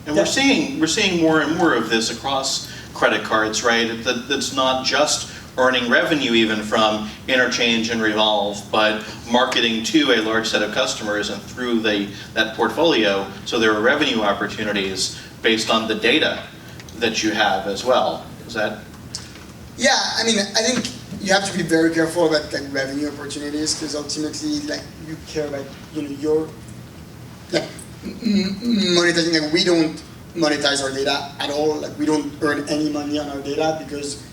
And we're seeing more and more of this across credit cards, right? That's not just earning revenue even from interchange and revolve, but marketing to a large set of customers and through that portfolio. So there are revenue opportunities based on the data that you have as well. Is that? Yeah, I mean, I think you have to be very careful about like revenue opportunities, because ultimately, like, you care about, you know, your like monetizing. Like, we don't monetize our data at all. Like, we don't earn any money on our data because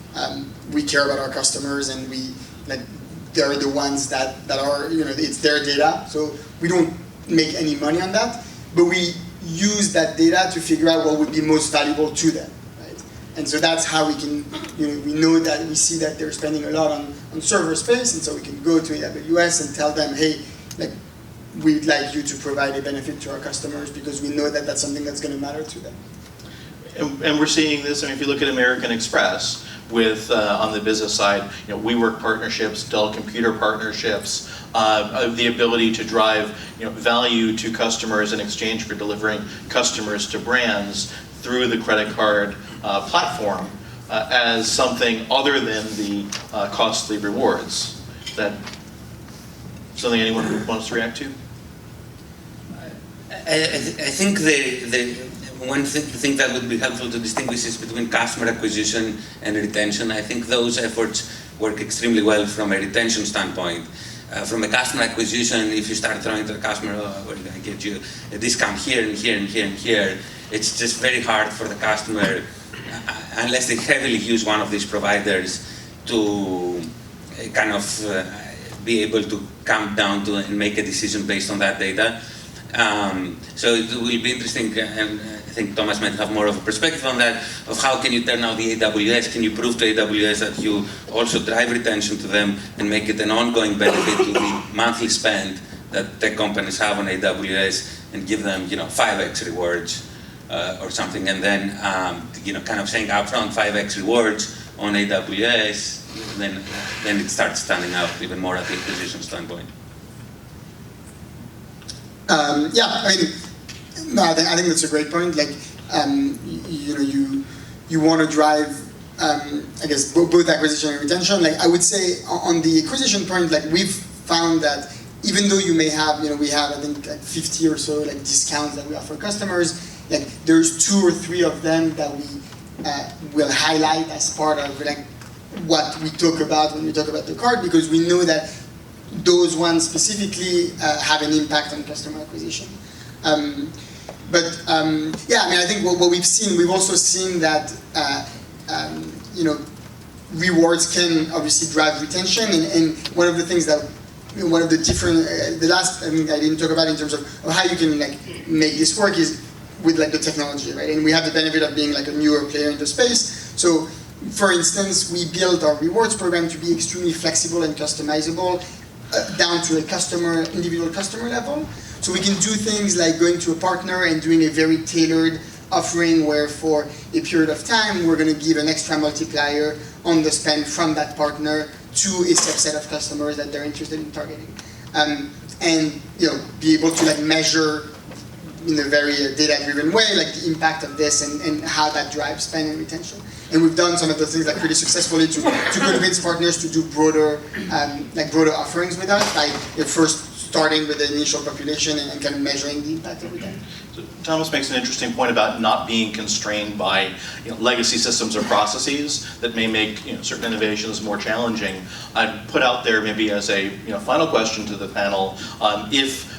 we care about our customers, and they're the ones that are, you know, it's their data. So we don't make any money on that, but we use that data to figure out what would be most valuable to them, right? And so that's how we can, you know, we know that we see that they're spending a lot on server space, and so we can go to AWS and tell them, hey, like, we'd like you to provide a benefit to our customers because we know that that's something that's going to matter to them. And we're seeing this. I mean, if you look at American Express, with on the business side, you know, WeWork partnerships, Dell Computer partnerships, the ability to drive, you know, value to customers in exchange for delivering customers to brands through the credit card platform as something other than the costly rewards. Is that something anyone wants to react to? I think one thing that would be helpful to distinguish is between customer acquisition and retention. I think those efforts work extremely well from a retention standpoint. From a customer acquisition, if you start throwing to the customer, oh, we're going to get you a discount here and here and here and here, it's just very hard for the customer, unless they heavily use one of these providers, to kind of be able to come down to and make a decision based on that data. So it will be interesting, and I think Thomas might have more of a perspective on that, of how can you turn out the AWS, can you prove to AWS that you also drive retention to them and make it an ongoing benefit to the monthly spend that tech companies have on AWS, and give them, you know, 5x rewards or something, and then, you know, kind of saying upfront 5x rewards on AWS, then it starts standing out even more at the acquisition standpoint. Yeah, I mean, no, I think that's a great point. Like, you know, you want to drive, I guess, both acquisition and retention. Like, I would say on the acquisition point, like, we've found that even though you may have, you know, we have, I think, like 50 or so like discounts that we offer customers. Like, there's 2 or 3 of them that we will highlight as part of like what we talk about when we talk about the card, because we know that those ones specifically have an impact on customer acquisition. Yeah, I mean, I think what we've seen, we've also seen that you know, rewards can obviously drive retention, and one of the things that, you know, one of the different, the last, I mean, I didn't talk about in terms of how you can like make this work is with like the technology, right? And we have the benefit of being like a newer player in the space. So, for instance, we built our rewards program to be extremely flexible and customizable, down to a individual customer level. So we can do things like going to a partner and doing a very tailored offering where for a period of time, we're going to give an extra multiplier on the spend from that partner to a subset of customers that they're interested in targeting. And, you know, be able to like measure in a very data-driven way, like the impact of this and how that drives spend and retention. And we've done some of those things like pretty successfully to convince partners to do broader offerings with us, by first starting with the initial population and kind of measuring the impact of it. So Thomas makes an interesting point about not being constrained by, you know, legacy systems or processes that may make, you know, certain innovations more challenging. I'd put out there maybe as a, you know, final question to the panel, if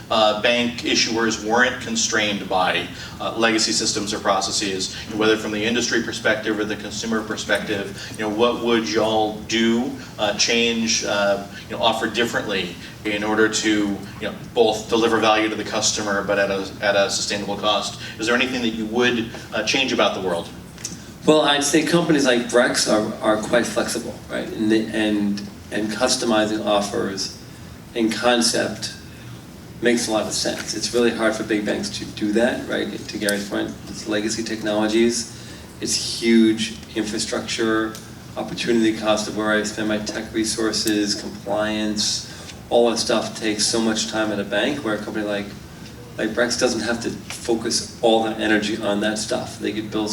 bank issuers weren't constrained by legacy systems or processes, whether from the industry perspective or the consumer perspective, you know, what would y'all do, change, you know, offer differently in order to, you know, both deliver value to the customer but at a sustainable cost? Is there anything that you would change about the world? Well, I'd say companies like Brex are quite flexible, right? And customizing offers in concept makes a lot of sense. It's really hard for big banks to do that, right? To Gary's point, it's legacy technologies, it's huge infrastructure, opportunity cost of where I spend my tech resources, compliance, all that stuff takes so much time at a bank, where a company like Like Brex doesn't have to focus all that energy on that stuff. They could build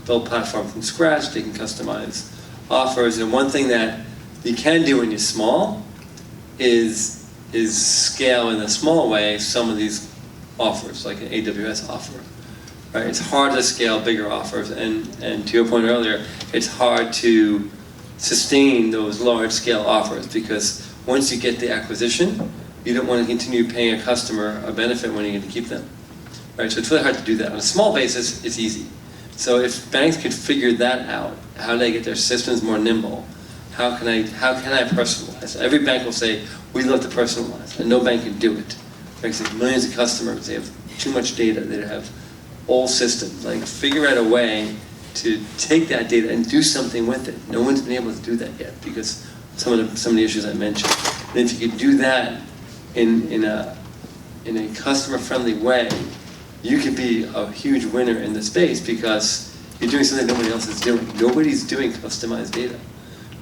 platform from scratch. They can customize offers. And one thing that you can do when you're small is scale in a small way some of these offers, like an AWS offer. Right? It's hard to scale bigger offers, and to your point earlier, it's hard to sustain those large-scale offers because once you get the acquisition, you don't want to continue paying a customer a benefit when you're going to keep them. Right? So it's really hard to do that. On a small basis, it's easy. So if banks could figure that out, how do they get their systems more nimble? How can I personalize? Every bank will say, we love to personalize, and no bank can do it. Banks have millions of customers, they have too much data, they have all systems. Like, figure out a way to take that data and do something with it. No one's been able to do that yet because some of the issues I mentioned. And if you could do that in a customer-friendly way, you could be a huge winner in the space because you're doing something nobody else is doing. Nobody's doing customized data,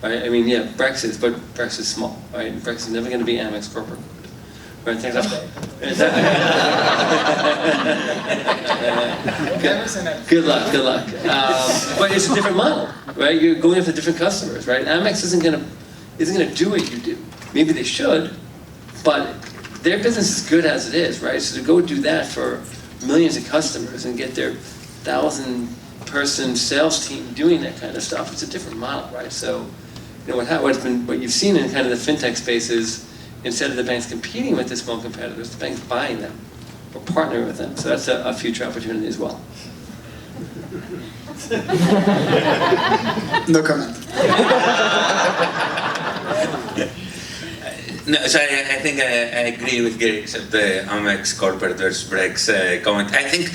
right? I mean, yeah, Brex is, but Brex is small, right? Brex is never going to be Amex corporate code, right? Things like Good luck. But it's a different model, right? You're going after different customers, right? Amex isn't going to do what you do. Maybe they should, but their business is good as it is, right? So to go do that for millions of customers and get their 1,000-person sales team doing that kind of stuff, it's a different model, right? So, you know, what you've seen in kind of the fintech space is instead of the banks competing with the small competitors, the banks buying them or partnering with them. So that's a future opportunity as well. No comment. No, so I think I agree with Gary, except the Amex corporate versus Brex comment. I think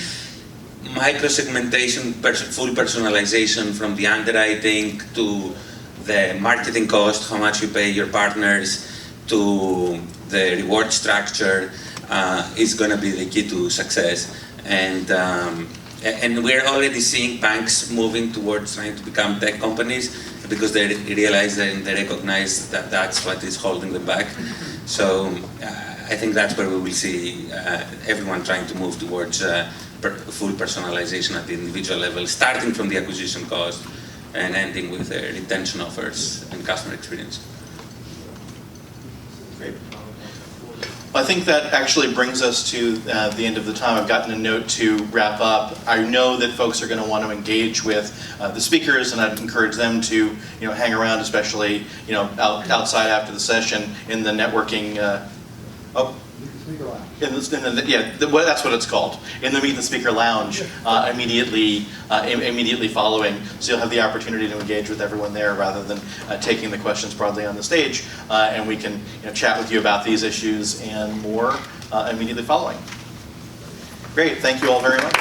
micro-segmentation, full personalization from the underwriting to the marketing cost, how much you pay your partners, to the reward structure is going to be the key to success. And we're already seeing banks moving towards trying to become tech companies because they realize and they recognize that that's what is holding them back. So I think that's where we will see everyone trying to move towards full personalization at the individual level, starting from the acquisition cost and ending with retention offers and customer experience. Great. I think that actually brings us to the end of the time. I've gotten a note to wrap up. I know that folks are going to want to engage with the speakers, and I'd encourage them to, hang around, especially, outside after the session in the networking. That's what it's called. In the Meet the Speaker Lounge, immediately following. So you'll have the opportunity to engage with everyone there rather than taking the questions broadly on the stage, and we can chat with you about these issues and more immediately following. Great, thank you all very much.